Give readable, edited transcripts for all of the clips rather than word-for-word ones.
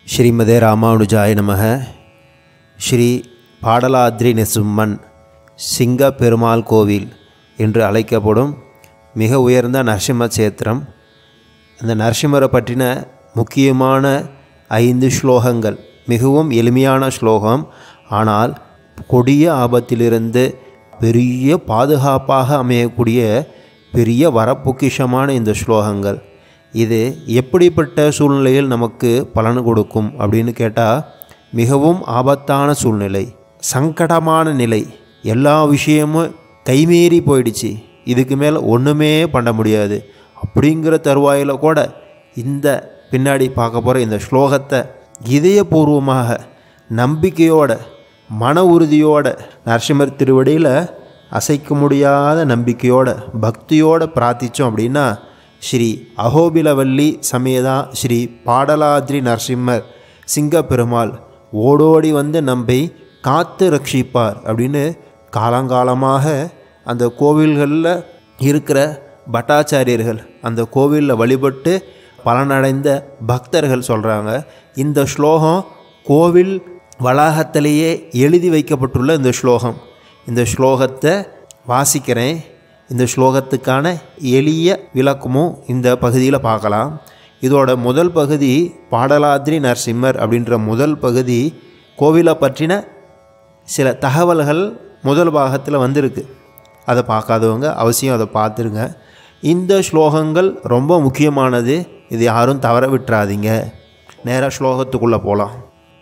ஸ்ரீமதே ராமானுஜாய நமக. ஸ்ரீ பாடலாத்ரி நரசிம்மன் சிங்க பெருமாள் கோவில் என்று அழைக்கப்படும் மிக உயர்ந்த நரசிம்ம சேத்திரம். அந்த நரசிம்மரை பற்றின முக்கியமான 5 ஸ்லோகங்கள், மிகவும் எளிமையான ஸ்லோகம், ஆனால் கொடிய ஆபத்திலிருந்து பெரிய பாதுகாப்பாக அமையக்கூடிய பெரிய வரப்பொக்கிஷமான இந்த ஸ்லோகங்கள். இது எப்படிப்பட்ட சூழ்நிலையில் நமக்கு பலன் கொடுக்கும் அப்படின்னு கேட்டால், மிகவும் ஆபத்தான சூழ்நிலை, சங்கடமான நிலை, எல்லா விஷயமும் கைமீறி போயிடுச்சு, இதுக்கு மேலே ஒன்றுமே பண்ண முடியாது அப்படிங்கிற தருவாயில் கூட இந்த பின்னாடி பார்க்க போகிற இந்த ஸ்லோகத்தை இதயபூர்வமாக நம்பிக்கையோட மன உறுதியோட நரசிம்மர் திருவடியில் அசைக்க முடியாத நம்பிக்கையோட பக்தியோடு பிரார்த்தித்தோம் அப்படின்னா, ஸ்ரீ அகோபிலவல்லி சமேதா ஸ்ரீ பாடலாத்ரி நரசிம்மர் சிங்க பெருமாள் ஓடோடி வந்து நம்மை காத்து ரட்சிப்பார் அப்படின்னு காலங்காலமாக அந்த கோவில்களில் இருக்கிற பட்டாச்சாரியர்கள், அந்த கோவிலில் வழிபட்டு பலனடைந்த பக்தர்கள் சொல்கிறாங்க. இந்த ஸ்லோகம் கோவில் வளாகத்திலேயே எழுதி வைக்கப்பட்டுள்ள இந்த ஸ்லோகம். இந்த ஸ்லோகத்தை வாசிக்கிறேன். இந்த ஸ்லோகத்துக்கான எளிய விளக்கமும் இந்த பகுதியில் பார்க்கலாம். இதோட முதல் பகுதி பாடலாத்ரி நரசிம்மர் அப்படின்ற முதல் பகுதி கோவிலை பற்றின சில தகவல்கள் முதல் பாகத்தில் வந்திருக்கு. அதை பார்க்காதவங்க அவசியம் அதை பார்த்துருங்க. இந்த ஸ்லோகங்கள் ரொம்ப முக்கியமானது, இது யாரும் தவற விட்டுறாதீங்க. நேராக ஸ்லோகத்துக்குள்ளே போகலாம்.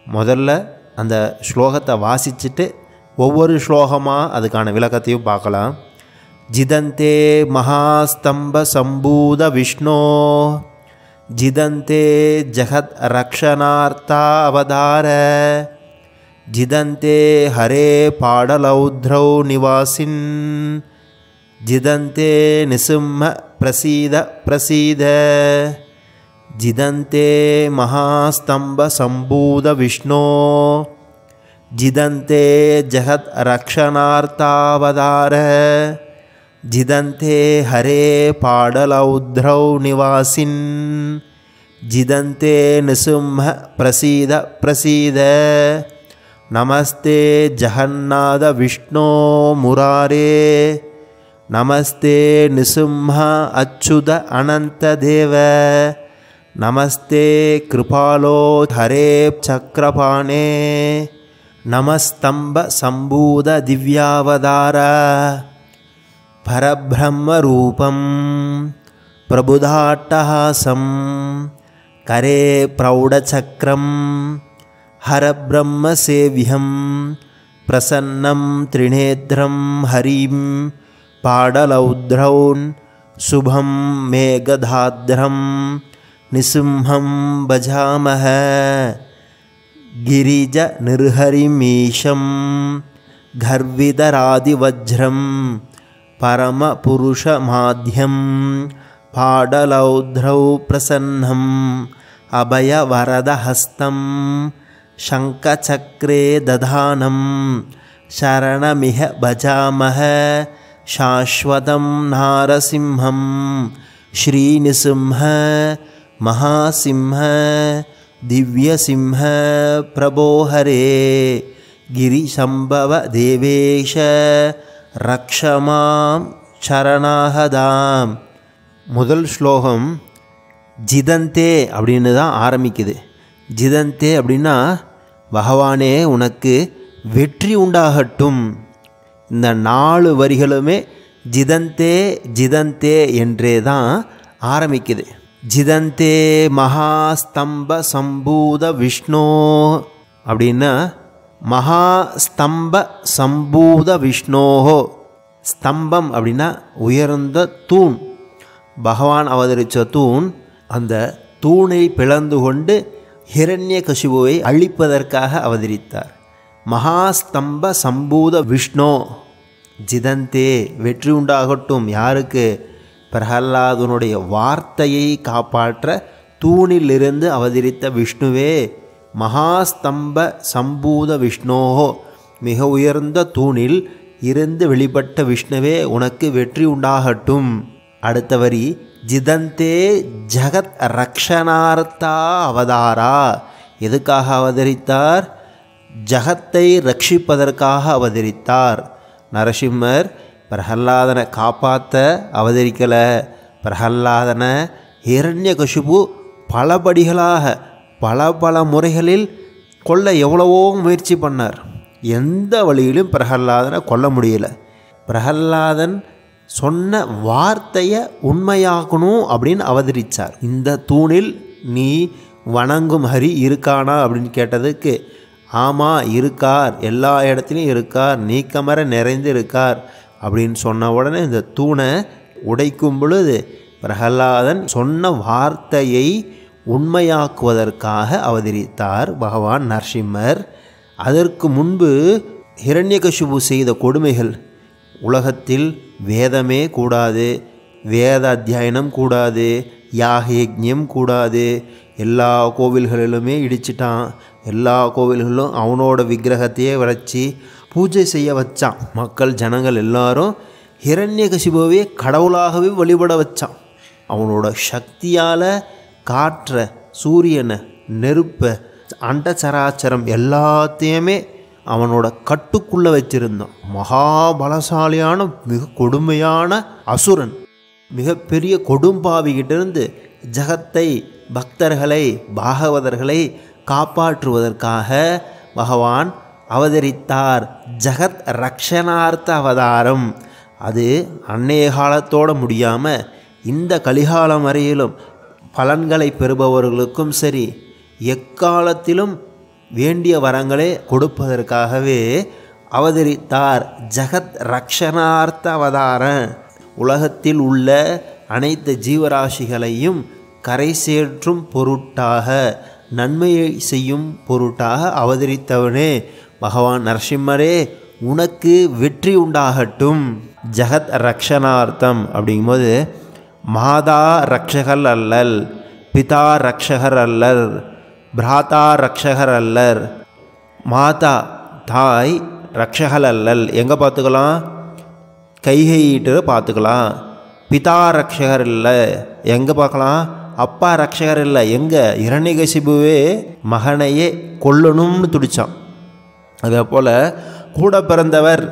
முதல்ல அந்த ஸ்லோகத்தை வாசிச்சுட்டு ஒவ்வொரு ஸ்லோகமாக அதுக்கான விளக்கத்தையும் பார்க்கலாம். ஜிதந்தே மகாஸ்தம்ப சம்பூத விஷ்ணோ ஜிதந்தே ஜகத் ரக்ஷணார்த்தா அவதார ஜிதந்தே ஹரே பாடலௌத்ரௌ நிவாசின் ஜிதந்தே நிசிம்ம பிரசீத பிரசீத ஜிதந்தே மகாஸ்தம்ப சம்பூத விஷ்ணோ ஜிதந்தே ஜகத் ரக்ஷணார்த்தாவதார ஜிதந்தே ஹரே பாடலௌத்ரௌ நிவாசின் ஜிதந்தே நிசிம்ம பிரசீத பிரசீத நமஸ்தே ஜகநாத விஷ்ணோ முராரே நமஸ்தே நிசிம்ம அச்சுத அனந்த தேவ நமஸ்தே கிருபாலோ ஹரே சக்கரபாணே நமஸ்தம்ப சம்பூத திவ்யாவதார பரபிரம்மரூபம் பிரபுதாட்டஹாசம் கரே பிரௌடசக்ரம் ஹரபிரம்மசேவ்யம் பிரசன்னம் திரிநேத்ரம் ஹரிம் பாடலௌத்ரௌன் சுபம் மேகதாத்ரம் நிசிம்ஹம் பஜாமஹ கிரிஜ நிர்ஹரிமீஷம் கர்விதராதிவஜ்ரம் பரமபுருஷமாத்யம் பாடலௌத்ரௌ பிரசன்னம் அபயவரதஹஸ்தம் சங்கசக்ரே ததானம் சரணமிஹ பஜாமஹ சாஸ்வதம் நாரசிம்ஹம் ஸ்ரீநிசிம்ஹ மகாசிம்ஹ திவ்யசிம்ஹ பிரபோ ஹரே கிரிசம்பவ தேவேஷ ரக்ஷமாம் சரணாகதாம். முதல் ஸ்லோகம் ஜிதந்தே அப்படின்னு தான் ஆரம்பிக்குது. ஜிதந்தே அப்படின்னா பகவானே உனக்கு வெற்றி உண்டாகட்டும். இந்த 4 வரிகளுமே ஜிதந்தே ஜிதந்தே என்றே தான் ஆரம்பிக்குது. ஜிதந்தே மகாஸ்தம்ப சம்பூத விஷ்ணோ அப்படின்னா மகாஸ்தம்ப சம்பூத விஷ்ணோஹோ. ஸ்தம்பம் அப்படின்னா உயர்ந்த தூண், பகவான் அவதரித்த தூண். அந்த தூணை பிளந்து கொண்டு ஹிரண்யகசிபுவை அழிப்பதற்காக அவதரித்தார். மகாஸ்தம்ப சம்பூத விஷ்ணோ ஜிதந்தே வெற்றி உண்டாகட்டும். யாருக்கு? பிரகலாதனுடைய வார்த்தையை காப்பாற்ற தூணிலிருந்து அவதரித்த விஷ்ணுவே. மகாஸ்தம்ப சம்பூத விஷ்ணோஹோ, மிக உயர்ந்த தூணில் இருந்து வெளிப்பட்ட விஷ்ணுவே உனக்கு வெற்றி உண்டாகட்டும். அடுத்த வரி ஜிதந்தே ஜகத் ரக்ஷணார்த்தா அவதாரா. எதுக்காக அவதரித்தார்? ஜகத்தை ரட்சிப்பதற்காக அவதரித்தார். நரசிம்மர் பிரகல்லாதனை காப்பாற்ற அவதரிக்கலை. பிரகல்லாதனை ஹிரண்யகசிபு பலபடிகளாக பல முறைகளில் கொல்ல எவ்வளவோ முயற்சி பண்ணார். எந்த வழியிலும் பிரகல்லாதனை கொல்ல முடியல. பிரகல்லாதன் சொன்ன வார்த்தையை உண்மையாக்கணும் அப்படின்னு அவதரித்தார். இந்த தூணில் நீ வணங்கும் ஹரி இருக்கானா அப்படின்னு கேட்டதுக்கு, ஆமாம் இருக்கார், எல்லா இடத்துலையும் இருக்கார், நீக்கமர நிறைந்து இருக்கார் அப்படின்னு சொன்ன உடனே இந்த தூணை உடைக்கும் பொழுது பிரகல்லாதன் சொன்ன வார்த்தையை உண்மையாக்குவதற்காக அவதரித்தார் பகவான் நரசிம்மர். அதற்கு முன்பு ஹிரண்யகசிபு செய்த கொடுமைகள், உலகத்தில் வேதமே கூடாது, வேத அத்தியாயனம் கூடாது, யாக யஜ்ஞம் கூடாது, எல்லா கோவில்களிலுமே இடிச்சிட்டான். எல்லா கோவில்களிலும் அவனோட விக்கிரகத்தையே வச்சு பூஜை செய்ய வச்சான். மக்கள் ஜனங்கள் எல்லாரும் ஹிரண்யகசிபுவை கடவுளாகவே வழிபட வச்சான். அவனோட சக்தியால் காற்றை, சூரியனை, நெருப்பை, அண்டச்சராச்சரம் எல்லாத்தையுமே அவனோட கட்டுக்குள்ளே வச்சிருந்தான். மகாபலசாலியான மிக கொடுமையான அசுரன், மிகப்பெரிய கொடும்பாவிகிட்டிருந்து ஜகத்தை, பக்தர்களை, பாகவதர்களை காப்பாற்றுவதற்காக பகவான் அவதரித்தார். ஜகத் ரக்ஷணார்த்த அவதாரம். அது அன்னைய காலத்தோடு முடியாமல் இந்த கலிகாலம் வரையிலும் பலன்களை பெறுபவர்களுக்கும் சரி, எக்காலத்திலும் வேண்டிய வரங்களை கொடுப்பதற்காகவே அவதரித்தார். ஜகத் ரக்ஷணார்த்த அவதாரம். உலகத்தில் உள்ள அனைத்து ஜீவராசிகளையும் கரை சேர்ற்றும் பொருட்டாக, நன்மையை செய்யும் பொருட்டாக அவதரித்தவனே பகவான் நரசிம்மரே, உனக்கு வெற்றி உண்டாகட்டும். ஜகத் ரக்ஷணார்த்தம் அப்படிங்கும்போது மாதா ரக்ஷகர் அல்லல், பிதா ரக்ஷகர் அல்லர், பிராதா ரக்ஷகர் அல்லர். மாதா தாய் ரக்ஷகர் அல்லல் எங்கே பார்த்துக்கலாம்? கைகையிட்டு பார்த்துக்கலாம். பிதா ரக்ஷகர் இல்லை எங்கே பார்க்கலாம்? அப்பா ரக்ஷகர் இல்லை எங்கே? ஹிரண்யகசிபுவே மகனையே கொல்லணும்னு துடித்தான். அதே போல் கூட பிறந்தவர்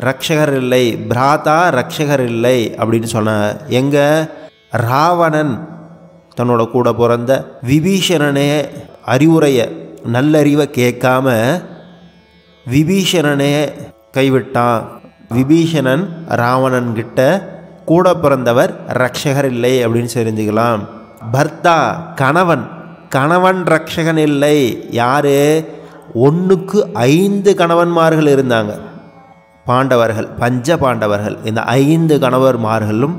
ரக்ஷகர் இல்லை, பிராதா ரக்ஷகர் இல்லை அப்படின்னு சொன்னார். எங்கே? ராவணன் தன்னோட கூட பிறந்த விபீஷணனே அறிவுரையை, நல்லறிவை கேட்காம விபீஷணனே கைவிட்டான். விபீஷணன் ராவணன்கிட்ட கூட பிறந்தவர் ரக்ஷகர் இல்லை அப்படின்னு தெரிஞ்சுக்கலாம். பர்த்தா கணவன், கணவன் ரக்ஷகன் இல்லை. யார்? 1க்கு 5 கணவன்மார்கள் இருந்தாங்க பாண்டவர்கள், பஞ்ச பாண்டவர்கள். இந்த 5 கணவன்மார்களும்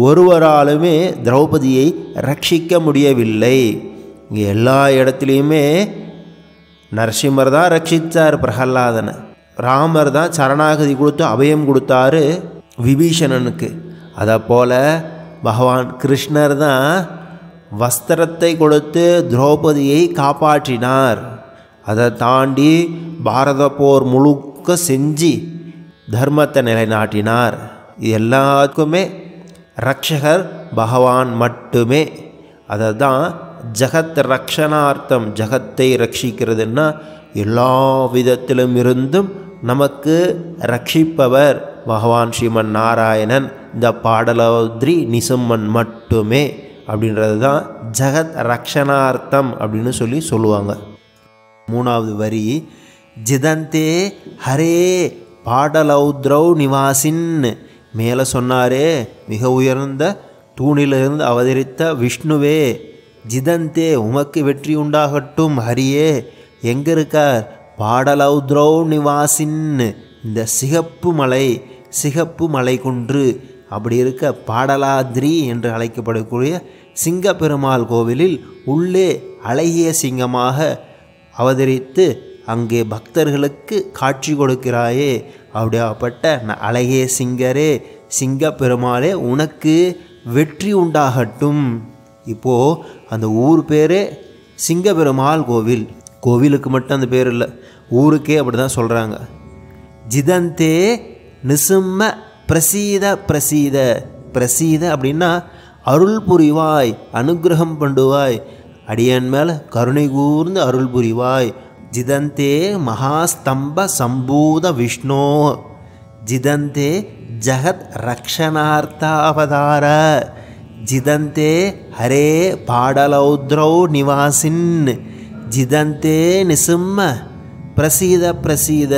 ஒருவராலுமே திரௌபதியை ரட்சிக்க முடியவில்லை. இங்கே எல்லா இடத்துலையுமே நரசிம்மர் தான் ரட்சித்தார் பிரகல்லாதனை. ராமர் தான் சரணாகதி கொடுத்து அபயம் கொடுத்தாரு விபீஷணனுக்கு. அதை போல் பகவான் கிருஷ்ணர் தான் வஸ்திரத்தை கொடுத்து திரௌபதியை காப்பாற்றினார். அதை தாண்டி பாரத போர் முழுக்க செஞ்சு தர்மத்தை நிலைநாட்டினார். இது எல்லாத்துக்குமே ரக்ஷகர் பகவான் மட்டுமே. அதை தான் ஜகத் ரக்ஷணார்த்தம். ஜகத்தை ரட்சிக்கிறதுன்னா எல்லா விதத்திலும் இருந்தும் நமக்கு ரட்சிப்பவர் பகவான் ஸ்ரீமன் நாராயணன், இந்த பாடலோத்ரி நிசும்மன் மட்டுமே அப்படின்றது தான் ஜகத் ரக்ஷணார்த்தம் அப்படின்னு சொல்லுவாங்க. 3வது வரி, ஜிதந்தே ஹரே பாடலௌத்ரௌ நிவாசின். மேலே சொன்னாரே, மிக உயர்ந்த தூணிலிருந்து அவதரித்த விஷ்ணுவே, ஜிதந்தே உமக்கு வெற்றி உண்டாகட்டும் ஹரியே. எங்கே இருக்கார்? பாடலௌத்ரௌ நிவாசின். இந்த சிகப்பு மலை, சிகப்பு மலை குன்று அப்படி இருக்க பாடலாத்ரி என்று அழைக்கப்படக்கூடிய சிங்கப்பெருமாள் கோவிலில் உள்ளே அழகிய சிங்கமாக அவதரித்து அங்கே பக்தர்களுக்கு காட்சி கொடுக்கிறாயே. அப்படியாப்பட்ட அழகிய சிங்கரே, சிங்கப்பெருமாளே, உனக்கு வெற்றி உண்டாகட்டும். இப்போது அந்த ஊர் பேரே சிங்கப்பெருமாள் கோவில். கோவிலுக்கு மட்டும் அந்த பேர் இல்லை, ஊருக்கே அப்படி தான் சொல்கிறாங்க. ஜிதந்தே நிசும்ம பிரசீத. பிரசீத பிரசீத அப்படின்னா அருள் புரிவாய், அனுகிரகம் பண்ணுவாய். அடியன் மேல் கருணை கூர்ந்து அருள் புரிவாய். ஜிதந்தே மகாஸ்தம்ப சம்பூத விஷ்ணோ ஜிதந்தே ஜகத் ரக்ஷணார்த்தாவதார ஜிதந்தே ஹரே பாடலௌத்ரௌ நிவாசின் ஜிதந்தே நிசிம்ம பிரசீத பிரசீத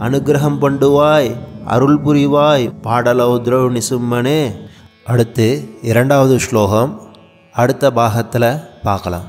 அனுகிரகம் பண்ணுவாய், அருள் புரிவாய் பாடலௌத்ரௌ நிசிம்மனே. அடுத்து 2வது ஸ்லோகம் அடுத்த பாகத்தில் பார்க்கலாம்.